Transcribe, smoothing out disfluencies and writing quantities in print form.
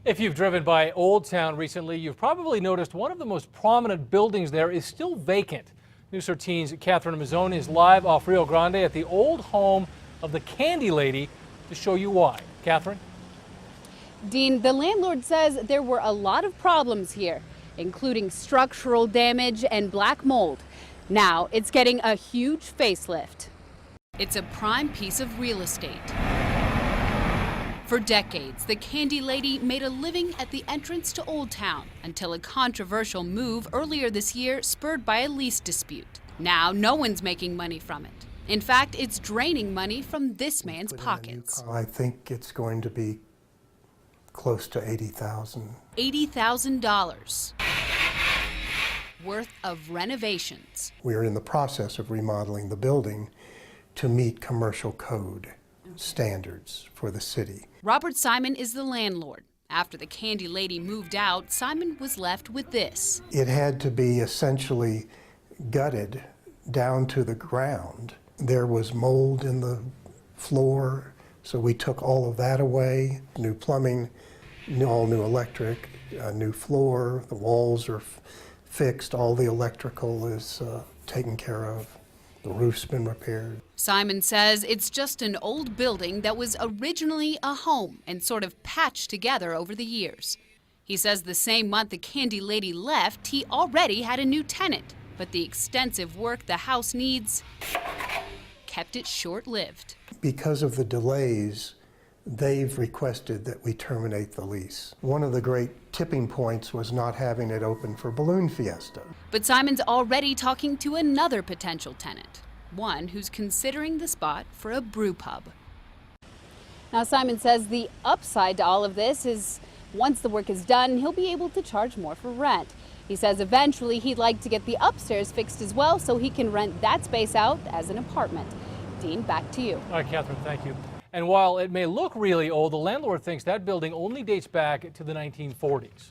If you've driven by Old Town recently, you've probably noticed one of the most prominent buildings there is still vacant. News 13's Catherine Mazzone is live off Rio Grande at the old home of the Candy Lady to show you why. Catherine? Dean, the landlord says there were a lot of problems here, including structural damage and black mold. Now it's getting a huge facelift. It's a prime piece of real estate. For decades, the Candy Lady made a living at the entrance to Old Town until a controversial move earlier this year spurred by a lease dispute. Now no one's making money from it. In fact, it's draining money from this man's pockets. I think it's going to be close to $80,000. $80,000 worth of renovations. We are in the process of remodeling the building to meet commercial code standards for the city. Robert Simon is the landlord. After the Candy Lady moved out, Simon was left with this. It had to be essentially gutted down to the ground. There was mold in the floor, so we took all of that away. New plumbing, all new electric, new floor, the walls are fixed, all the electrical is taken care of. The roof's been repaired. Simon says it's just an old building that was originally a home and sort of patched together over the years. He says the same month the Candy Lady left, he already had a new tenant, but the extensive work the house needs kept it short-lived. Because of the delays, they've requested that we terminate the lease. One of the great tipping points was not having it open for Balloon Fiesta. But Simon's already talking to another potential tenant, one who's considering the spot for a brew pub. Now, Simon says the upside to all of this is once the work is done, he'll be able to charge more for rent. He says eventually he'd like to get the upstairs fixed as well so he can rent that space out as an apartment. Dean, back to you. All right, Catherine, thank you. And while it may look really old, the landlord thinks that building only dates back to the 1940s.